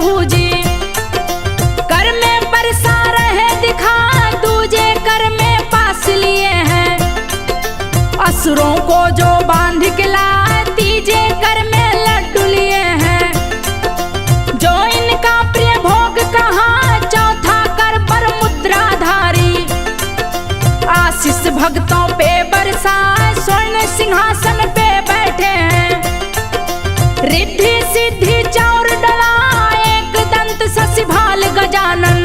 प्रभु जी। कर में बरसा रहे दिखा, दूजे कर में पास लिए हैं। असुरों को जो बांध के लाए, तीजे कर में लड्डू लिए हैं। जो इनका प्रिय भोग कहा, चौथा कर पर मुद्राधारी। आशीष भक्तों पे बरसाए, स्वर्ण सिंहासन पे बैठे हैं। रिद्धि सिद्धि चौर डला, एक दंत शशि भाल गजानन।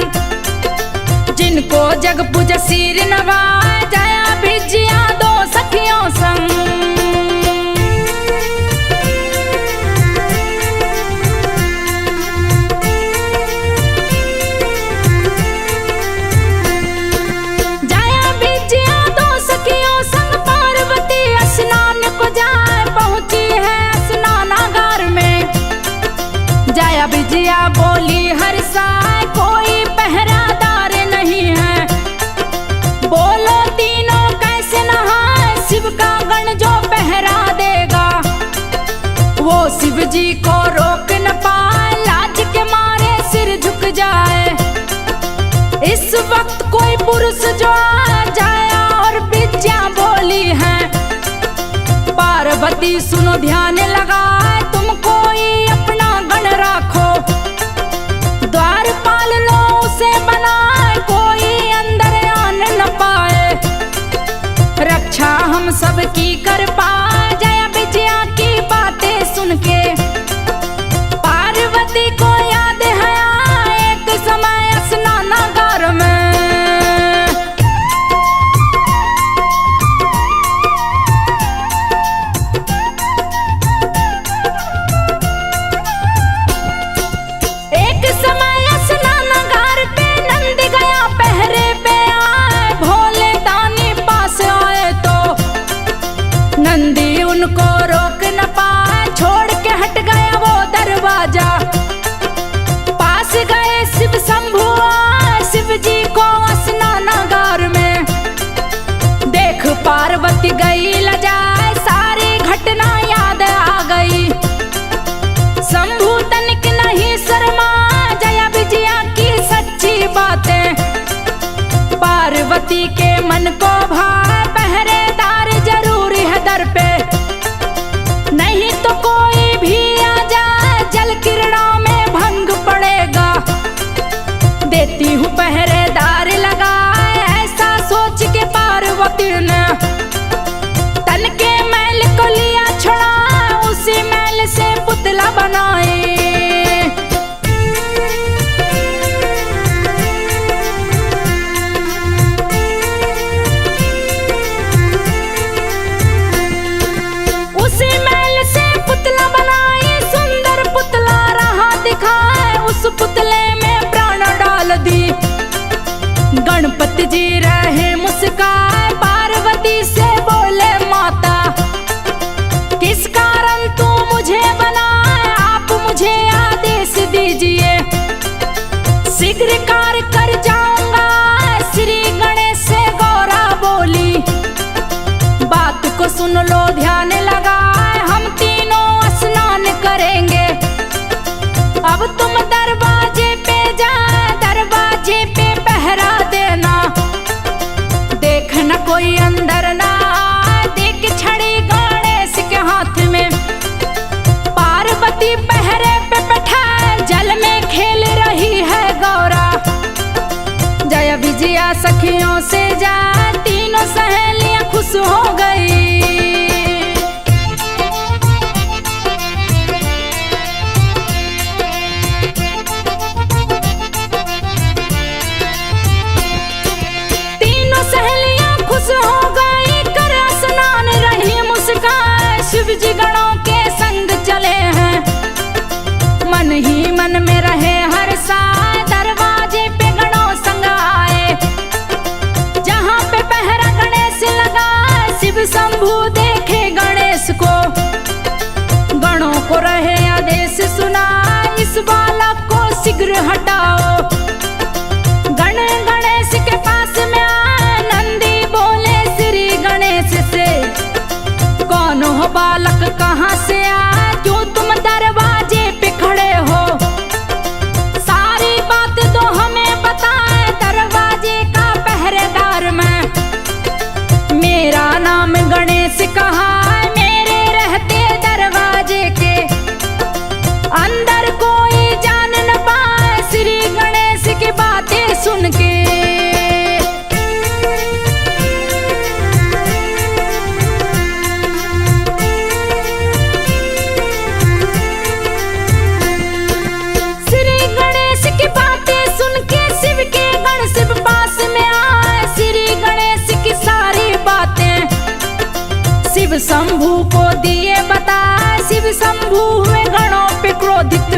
जिनको जग पूज सिर नवाए, जया भिजिया दो सखियों संग। जया भिजिया दो सखियों संग, पार्वती स्नान को जाए पहुंची है स्नानागार में। जया विजया बोली हर्षाए, कोई पहरादार नहीं है। बोलो तीनों कैसे नहाए, शिव का गण जो पहरा देगा। वो शिव जी को रोक न पाए, लाज के मारे सिर झुक जाए। इस वक्त कोई पुरुष जो आ जाया और विद्या बोली है। पार्वती सुनो ध्यान लगाए, तुम कोई अपना गण राखो। द्वारपाल लो उसे बनाए, कोई अंदर आन न पाए। रक्षा हम सब की कर पाए, जया विजया की बातें सुन के। पार्वती को याद है एक समय स्नानागार में। एक समय स्नानागार पे नंद गया पहरे पे आए। भोले दानी पास आए तो नंदी उनको रोक न पाए, छोड़ के हट गया वो दरवाजा। पास गए शिव शंभु आए, शिव जी को स्नानागार में। देख पार्वती गई लजाए, सारी घटना याद आ गई। शंभु तनिक नहीं शर्मा, जया विजया की सच्ची बातें। पार्वती के मन को भाए, पहरेदार जरूरी है दर पे। नहीं तो कोई भी आ जाए, जल किरणों में भंग पड़ेगा। देती हूँ पहरेदार लगाए, ऐसा सोच के पार्वती ने तन के मैल को लिया छुड़ा, उसी मैल से पुतला बनाए। उसी मैल से पुतला बनाए, सुंदर पुतला रहा दिखाए। उस पुतले में प्राण डाल दी, गणपति जी रहे मुस्काए। पार्वती से बोले माता, किस कारण तू मुझे बनाए, आप मुझे आदेश दीजिए। शीघ्र कार्य कर जाऊंगा, श्री गणेश से गौरा बोली। बात को सुन लो ध्यान लगाए, हम तीनों स्नान करेंगे। अब तुम दरवाजे पे जा, दरवाजे पे पहरा देना। देखना कोई अंदर ना आए, देख छड़ी गणेश के हाथ में। पार्वती पहरे पे बैठा, जल में खेल रही है गौरा। जया विजया सखियों से जा, तीनों सहेलियां खुश हो गई। तीनों सहेलियां खुश हो गई, कर स्नान रही मुस्काए। शिव जी गणों के संग चले हैं, मन ही मन में रहे हर साए। दरवाजे पे गणों संग आए, जहाँ पे पहरा गणेश लगा। शिव शंभु देखे गणेश को, गणों को रहे आदेश सुना। इस बालक को शीघ्र हटाओ। गण गणेश के पास में आए, नंदी बोले श्री गणेश से, कौन हो बालक कहाँ से आए, क्यों तुम दरवाजे पे खड़े हो। दरबार में। मेरा नाम गणेश कहा है मेरे रहते दरवाजे के, अंदर कोई जान न पाए श्री गणेश की बातें सुन के। शिव शंभू को दिए बता, शिव शंभू हुए गणों पे क्रोधित,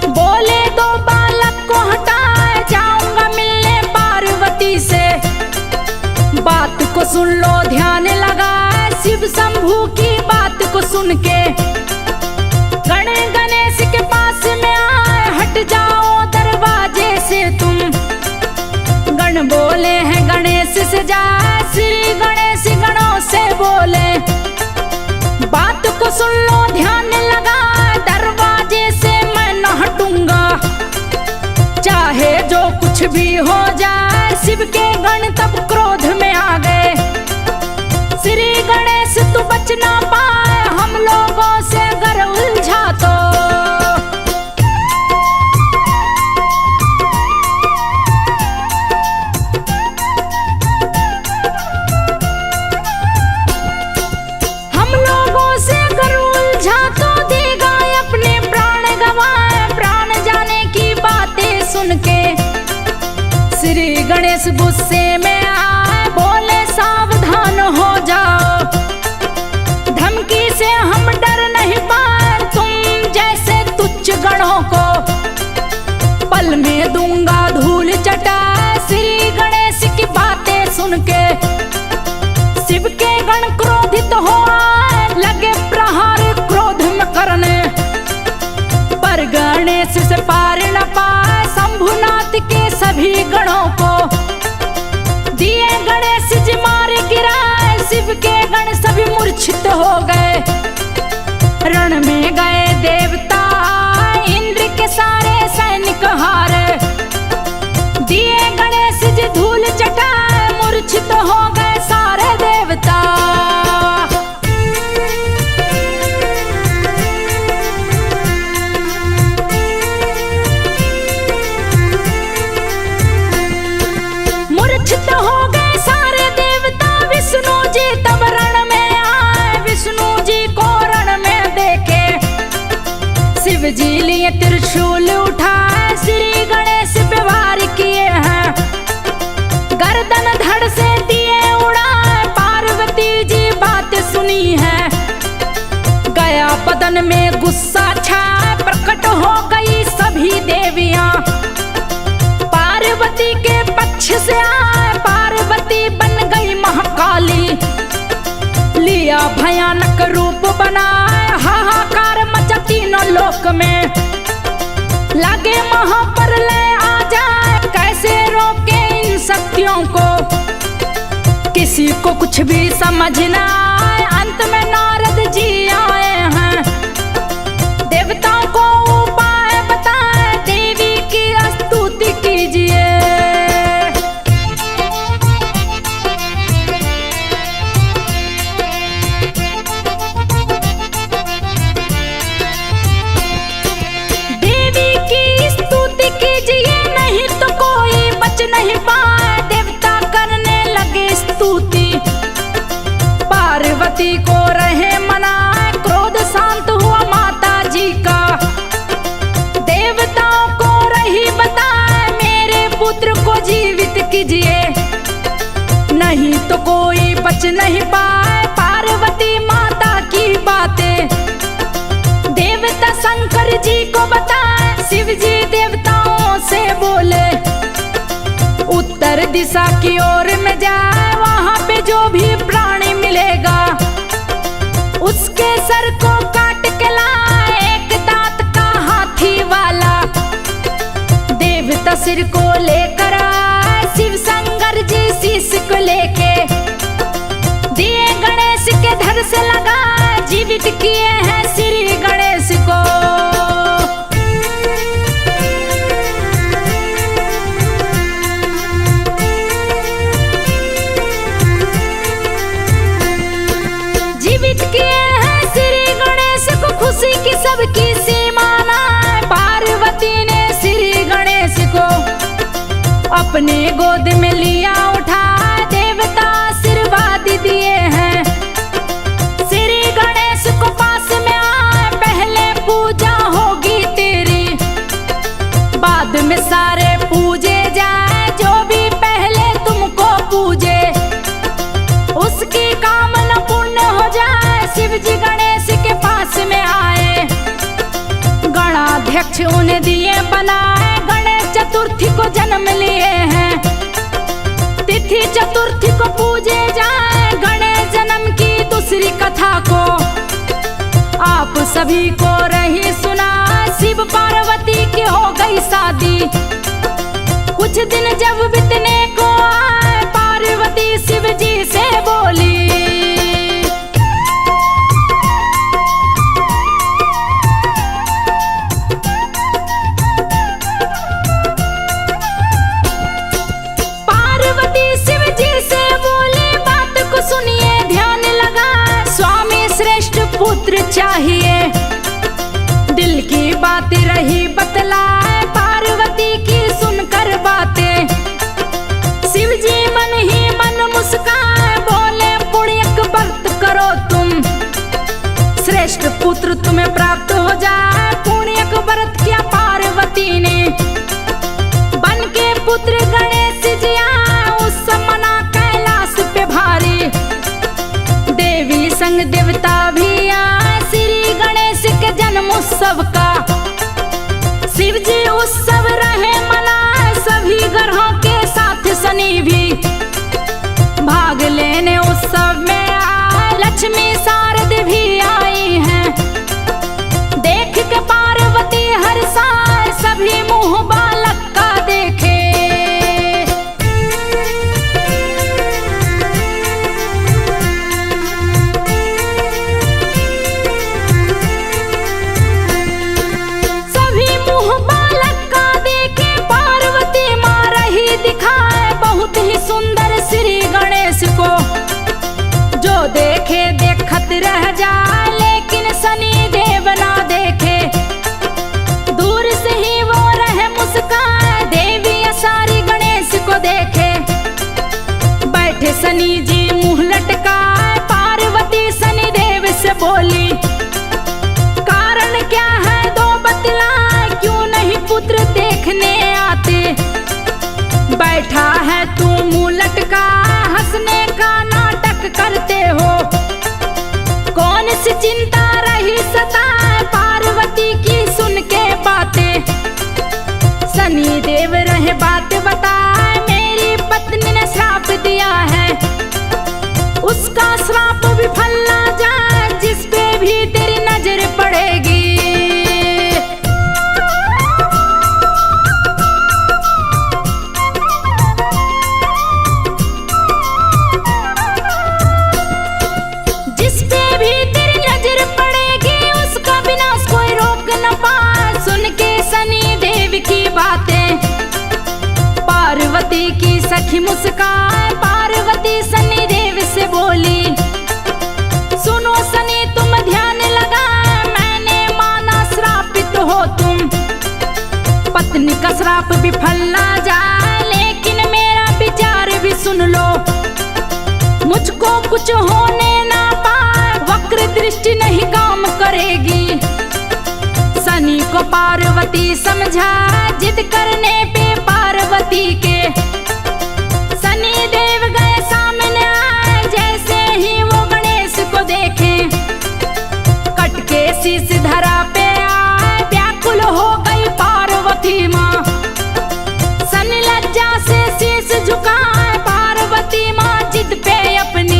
बोले दो बालक को हटाए जाऊंगा मिलने पार्वती से। बात को सुन लो ध्यान लगाए, शिव शंभू की बात को सुन के गणेश के पास में आए, हट जाओ दरवाजे से तुम। गण बोले हैं गणेश से जाए, श्री गणेश गणों से बोले बात को सुन लो ध्यान लगा, दरवाजे से मैं न हटूंगा चाहे जो कुछ भी हो जाए। शिव के गण तब क्रोध में आ गए, श्री गणेश तू बच ना पाए हम लोगों से गर उलझा तो। श्री गणेश गुस्से में आए, बोले सावधान हो जाओ, धमकी से हम डर नहीं पाए तुम जैसे तुच्छ गणों को, पल में दूंगा धूल चटा। श्री गणेश की बातें सुन के शिव के गण क्रोधित हो आए, लगे प्रहार क्रोध में करने, पर गणेश से पार न पाए शंभुनाथ के सभी गणों को। दिए गणेश जी मारे गिराए, शिव के गण सभी मूर्छित हो गए, रण में गए देवता इंद्र के सारे सैनिक हारे। दिए गणेश जी धूल चटाए, मूर्छित हो गए सारे देवता। हो गए सारे देवता, विष्णु जी तब रण में आए, विष्णु जी को रण में देखे, शिव जी लिए त्रिशूल उठाए, श्री गणेश पे वार किए हैं, गर्दन धड़ से दिए उड़ाए, पार्वती जी बात सुनी है, गया बदन में गुस्सा छाए, प्रकट हो गई सभी देवियां, पार्वती के पक्ष से आए, पार्वती बन गई महाकाली, लिया भयानक रूप बनाए, हाहाकार मचा तीनों लोक में, लगे महाप्रलय आ जाए, कैसे रोके इन शक्तियों को, किसी को कुछ भी समझ ना आए, अंत में नारद जी आए हैं, देवताओं को उपाय बताए, देवी की स्तुति कीजिए। देवी की स्तुति कीजिए, नहीं तो कोई बच नहीं पाए, देवता करने लगे स्तुति, पार्वती को रहे मनाए, क्रोध शांत हुआ माता जी का, देवताओं को रही बताए, मेरे पुत्र को जीवित कीजिए, नहीं तो कोई बच नहीं पाए, पार्वती माता की बातें देवता शंकर जी को बताए, शिव जी देवताओं से बोले, उत्तर दिशा की ओर में जाए, वहां पे जो भी प्राणी मिलेगा उसके सर को काट के लाए, एक दांत का हाथी वाला, देवता सिर को लेकर आए, शिव शंकर जी शीश को लेके, दिए गणेश के धड़ से लगा, जीवित किए हैं श्री गणेश को। अपने गोद में लिया उठा, देवता आशीर्वाद दिए हैं। श्री गणेश को पास में आए, पहले पूजा होगी तेरी, बाद में सारे पूजे जाए, जो भी पहले तुमको पूजे उसकी कामना पूर्ण हो जाए। शिव जी गणेश के पास में आए, गणाध्यक्ष उन्हें दिए बनाए, गणेश चतुर्थी को जन्म लिए हैं। तिथि चतुर्थी को पूजे जाए, गणेश जन्म की दूसरी कथा को आप सभी को रही सुना। शिव पार्वती की हो गई शादी, कुछ दिन जब बीतने को आए, पार्वती शिव जी से बोली, पार्वती शिव जी से बोली, बात को सुनिए ध्यान लगा, स्वामी श्रेष्ठ पुत्र चाहिए। दिल की बात रही बतलाए, पार्वती की सुनकर बातें, शिव जी मन ही मन मुस्काए, बोले पुण्यक व्रत करो तुम, श्रेष्ठ पुत्र तुम्हें प्राप्त हो जाए। पुण्यक व्रत किया पार्वती ने, बन के पुत्र गणेश जी आए, उस मना कैलाश पे भारी, देवी संग देवता भी आए, श्री गणेश के जन्म उत्सव का शिव जी उत्सव रहे मनाए। सभी ग्रहों के साथ शनि भी भाग लेने उत्सव में आए, लक्ष्मी शारद भी आई हैं, देख के पार्वती हर्षाए, सभी मुंह बालक का देखे। सभी मुंह बालक का देखे, पार्वती माँ रही दिखाए, बहुत ही सुंदर श्री गणेश को, जो देखे देखत रह जाए, लेकिन शनि देव ना देखे, दूर से ही वो रहे मुस्काए, देवी सारी गणेश को देखे, बैठे शनि जी मुंह लटकाए, पार्वती शनि देव से बोली, कारण क्या है दो बतलाए, क्यों नहीं पुत्र देखने आते, बैठा है तू मुंह लटका, हंसने का नाटक करते हो, कौन सी चिंता रही सताए, पार्वती की सुन के बातें, शनि देव रहे बात बताए, मेरी पत्नी ने श्राप दिया है, उसका श्राप विफल ना जाए, जिस पे भी तेरी नजर पड़ेगी। जिस पे भी तेरी नजर पड़ेगी, उसका विनाश कोई रोक न पाए। सुन के शनि देव की बातें, पार्वती की सखी मुस्काए, पार्वती शनि देव से बोली, सुनो शनि तुम ध्यान लगा, मैंने माना श्रापित हो तुम, पत्नी का श्राप विफल ना जाए, लेकिन मेरा विचार भी सुन लो, मुझको कुछ होने ना पाए, वक्र दृष्टि नहीं काम करेगी। शनि को पार्वती समझा, जिद करने पे पार्वती के, शनि देव गए सामने आए, जैसे ही वो गणेश को देखे, कट के शीश धरा पे आए, व्याकुल हो गई पार्वती माँ, शनि लज्जा से शीश झुकाए, पार्वती माँ जिद पे अपनी,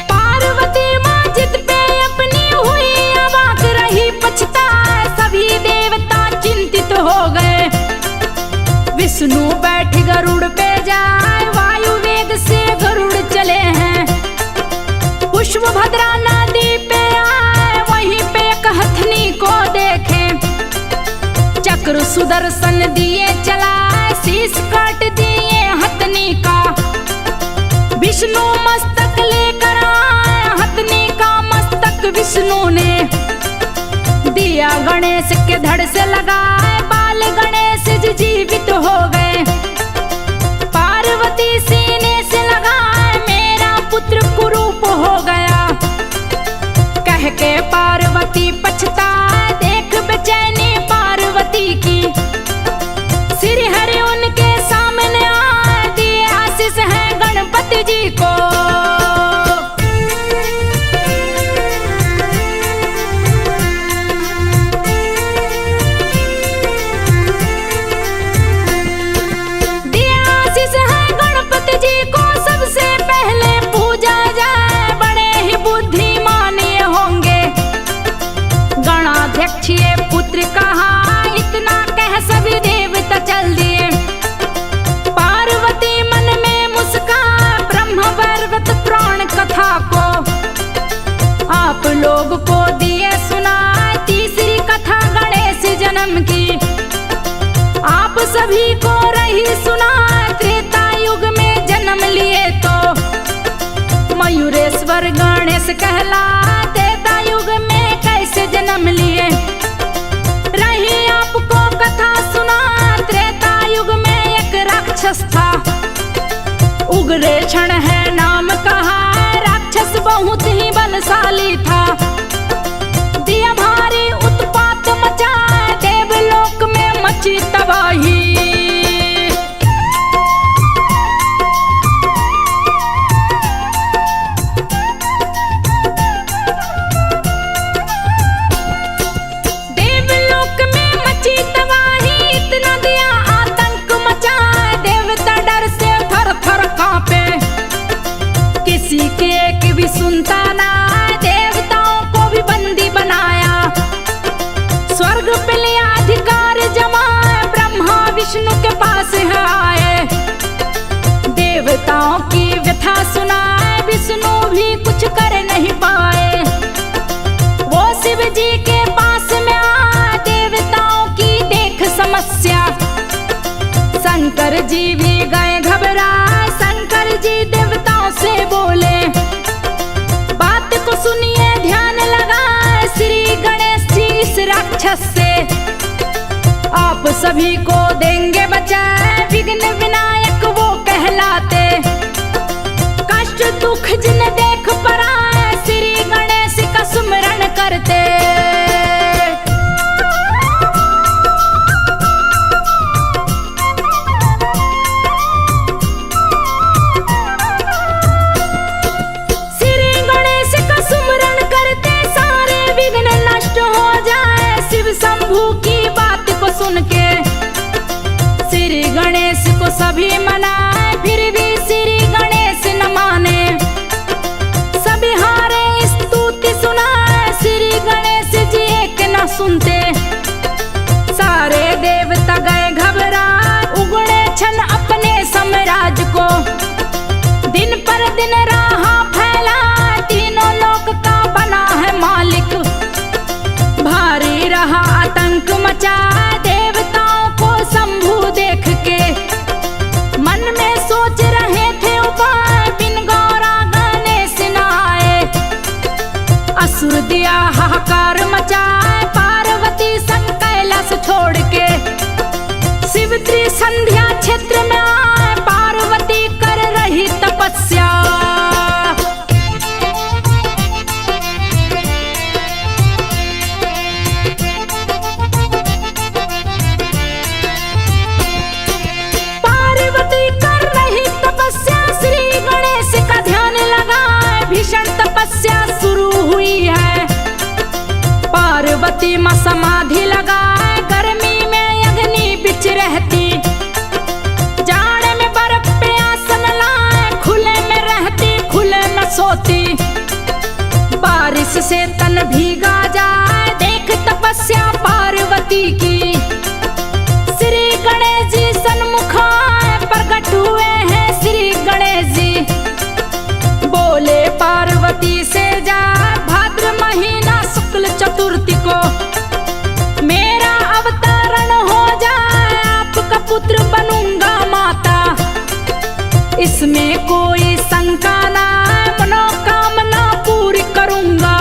पार्वती माँ जिद पे अपनी हुई अवाक रही पछताए, सभी देवता चिंतित हो गए, विष्णु बैठ गरुड़ पे जाए, वायु वेग से गरुड़ चले हैं, पुष्प भद्रा नदी पे आए, वहीं पे एक हथनी को देखे, चक्र सुदर्शन दिए चलाए, शीश काट दिए हथनी का, विष्णु मस्तक लेकर विष्णु ने दिया गणेश के धड़ से लगाए, बाल गणेश जी जीवित हो गए। पार्वती सीने से लगाए, मेरा पुत्र कुरूप हो गया। कह के पार्वती पछताए, देख बेचैनी पार्वती की। श्री हरि उनके सामने आए, दिए आशीष है गणपति जी को। ये पुत्र कहा, इतना कह सभी देवता चल दिए। पार्वती मन में मुस्कान, ब्रह्म पर्वत पुराण कथा को आप लोग को दिए सुना। तीसरी कथा गणेश जन्म की आप सभी को रही सुना। त्रेता युग में जन्म लिए तो मयूरेश्वर गणेश कहलाते। त्रेता युग में कैसे जन्म लिए रही आपको कथा सुना। त्रेता युग में एक राक्षस था, उग्र क्षण है नाम कहा। राक्षस बहुत ही बलशाली था, दिया भारी उत्पात मचा। देवलोक में मची तबाही, सुनता ना। देवताओं को भी बंदी बनाया, स्वर्ग पे लिया अधिकार जमाए। ब्रह्मा विष्णु के पास है आए, देवताओं की व्यथा सुनाए। विष्णु भी कुछ कर नहीं पाए, वो शिव जी के पास में आए। देवताओं की देख समस्या, शंकर जी भी गए घबराए। शंकर जी देवताओं से बोले, को सुनिए ध्यान लगा। श्री गणेश जी इस राक्षस से आप सभी को देंगे बचाए। विघ्न विनायक वो कहलाते, कष्ट दुख जिन देख पराए। श्री गणेश का सुमिरन करते, की बात को सुन के श्री गणेश को सभी मनाए। फिर भी श्री गणेश न माने, सभी हारे स्तुति सुनाए। श्री गणेश जी एक न सुनते, सारे देवता गए घबराए। उगड़े छन अपने साम्राज्य को, दिन पर दिन राह फैला। तीनों लोक का बना है मालिक, भारी रहा आतंक मचा। देवताओं को शंभु देख के मन में सोच रहे थे उपाय। बिन गौरा गणेश न आए, असुर दिया हाहाकार मचाए। पार्वती संग कैलाश छोड़ के शिव त्रिसंध्या क्षेत्र में आए। पार्वती कर रही तपस्या, तपस्या शुरू हुई है। पार्वती मां समाधि लगाए, गर्मी में अग्नि बिच रहती। जाड़े में बर्फ पे आसन लाए, खुले में रहती खुले में सोती। बारिश से तन भीगा जाए, देख तपस्या पार्वती की। श्री गणेश जी सन्मुख आए, प्रकट हुए हैं श्री गणेश जी। बोले पार्वती से जा, भाद्र महीना शुक्ल चतुर्थी को मेरा अवतरण हो जाए। आपका पुत्र बनूंगा माता, इसमें कोई शंका ना है। मनोकामना पूरी करूंगा,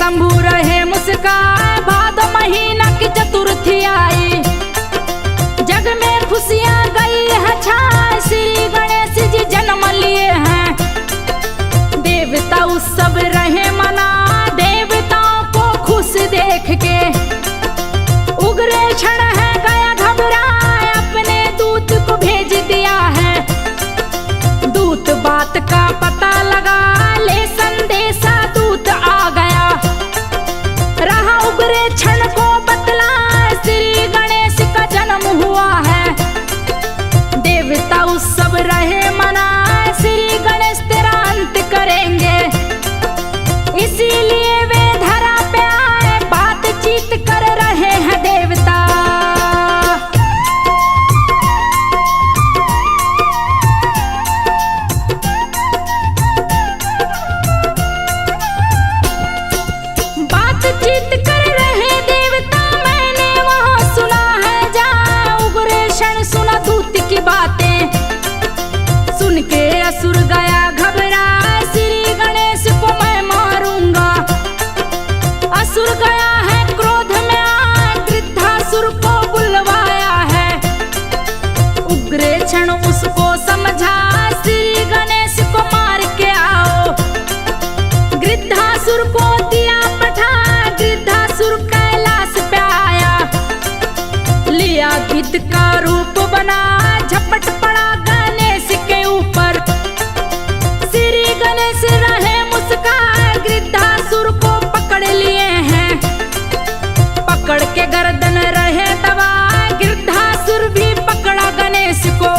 शंभू रहे मुस्काए, भादो महीना की चतुर्थी आई, जग में खुशियां गई है छाए, श्री गणेश जी जन्म लिए हैं। देवता उत्सव रहे मना, देवताओं को खुश देख के, उग्रे क्षण है गया घबराए, अपने दूत को भेज दिया है। दूत बात का पता लगा, ले संदेशा दूत आ गया, रहा उग्रे क्षण को बतला, श्री गणेश का जन्म हुआ है। देवता उत्सव रहे मना, श्री गणेश तेरा अंत करेंगे, इसीलिए वे धरा पे आए, बातचीत कर रहे हैं देवता। बातचीत कर रहे देवता, मैंने वहां सुना है जा, उग्रे क्षण सुना दूत की बातें, सुन के असुर गया घबरा, श्री गणेश को मैं मारूंगा। असुर गया है क्रोध में आ, गृध्रासुर को बुलवाया है, उग्रे क्षण उसको समझा, श्री गणेश को मार के आओ। गृध्रासुर को दिया पठा, गृध्रासुर कैलाश पे आया, लिया गिद्ध का रूप बना, झपट पड़ा गणेश के ऊपर, श्री गणेश रहे मुस्काए, गृध्रासुर को पकड़ लिए हैं, पकड़ के गर्दन रहे दबा, गृध्रासुर भी पकड़ा गणेश को,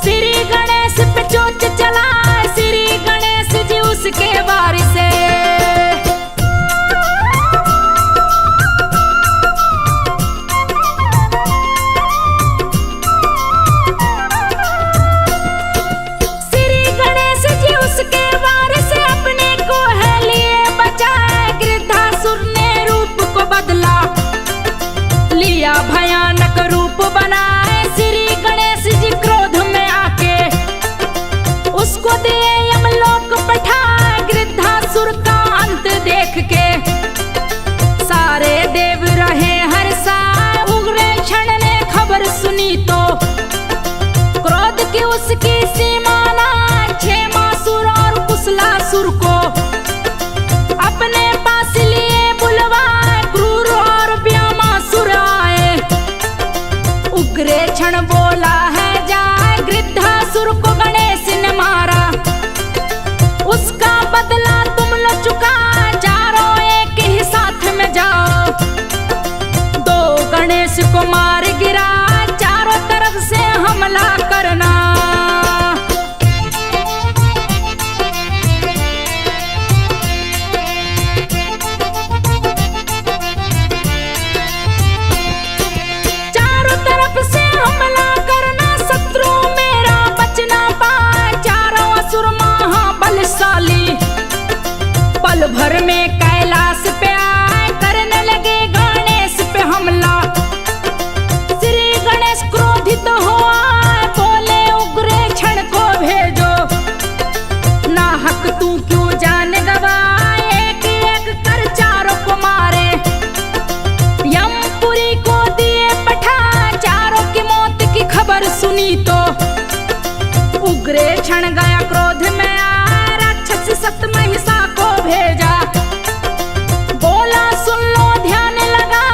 श्री गणेश पे चोट चला, श्री गणेश जी उसके वारिस है। श्री गणेश जी उसके वारिस अपने को है लिए बचाए, गृध्रासुर ने रूप को बदला, लिया भयानक रूप बनाए, श्री गणेश जी क्रोध में आके, उसको दिए यमलोक पठाए, गृध्रासुर का अंत देख के, सारे देव रहे हर्षाए, उग्रे क्षण ने खबर सुनी तो, क्रोध की उसकी सीमा ना, क्षेमासुर और कुशलासुर को अपने पास लिए बुलवाए, क्रूर और व्योमासुर आए, उग्रे क्षण बोला है जाए, गृध्रासुर को गणेश ने मारा, उसका बदला तुम लो चुका, चारों एक ही साथ में जाओ। दो गणेश को मार गिरा, चारों तरफ से हमला करना। चारों तरफ से हमला करना, शत्रु मेरा बचना पाए, चारों असुर महाबलशाली, पल भर में कैलाश पे आए, करने लगे गणेश पे हमला। श्री गणेश क्रोधित हुआ, बोले उग्रे क्षण को भेजो, नाहक तू क्यों जान गवाए, एक एक कर चारों को मारे, यमपुरी को दिए पठा, चारों की मौत की खबर सुनी तो, उग्रे क्षण गया क्रोध में आ, राक्षस सतमहिषा को भेजा, बोला सुन लो ध्यान लगा,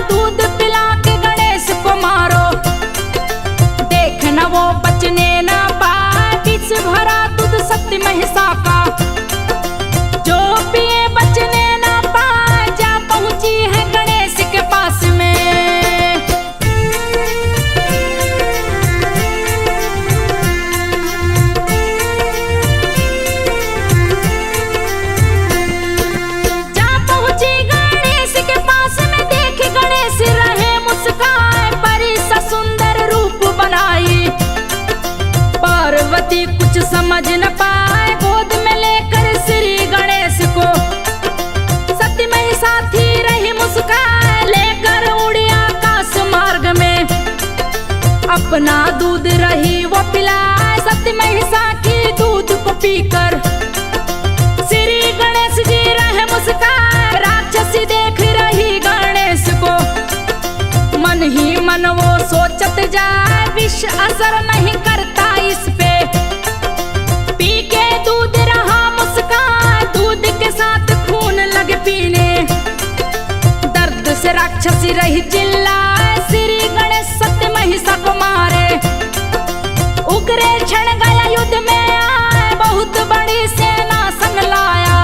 दूध पिला के गणेश को मारो, देखना वो बचने ना पाए, विष भरा दूध सतमहिषा का, जो पिए बचने ना पाए, जा पहुंची है गणेश के पास में। जा पहुंची गणेश के पास में, देख गणेश रहे मुस्काए, परी सा सुंदर रूप बनाई, पार्वती कुछ समझ न पाए, गोद में लेकर श्री गणेश को, सतमहिषा थी रही मुस्काए, लेकर उड़ी आकाश मार्ग में, अपना दूध रही वो पिलाए, सतमहिषा की दूध को पीकर, श्री गणेश जी रहे मुस्काए, विष असर नहीं करता इस पे। पी के दूध रहा मुस्कान, दूध के साथ खून लगे पीने। दर्द से राक्षसी रही चिल्लाए, श्री गणेश सत्य महिषा को मारे। उग्रे क्षण गया युद्ध में आए, बहुत बड़ी सेना संग लाया।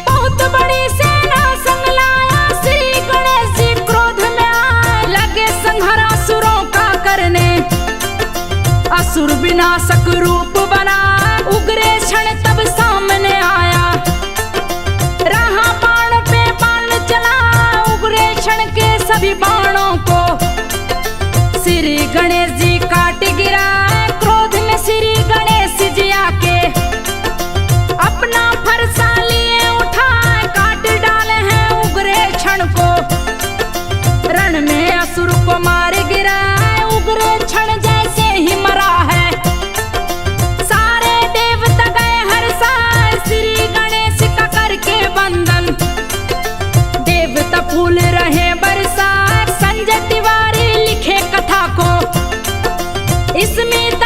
बहुत बड़ी सेना संग लाया, श्री गणेश जी क्रोध में आए। लगे संहार असुरों का करने, असुर विनाशक रूप बना। उग्रे क्षण तब सामने आया, रहा बाण पे बाण चला। उग्रे क्षण के सभी बाणों को श्री गणेश जी काट गिरा। क्रोध में श्री गणेश जी आके अपना फरसा लिए उठा, काट डाले हैं उग्रे क्षण को। रण में असुर को मार गिरा, उग्रे क्षण जैसे ही मरा है। सारे देवता गए हर्षाए, श्री गणेश का करके बंधन। देवता फूल रहे बरसात, संजय तिवारी लिखे कथा को। इसमें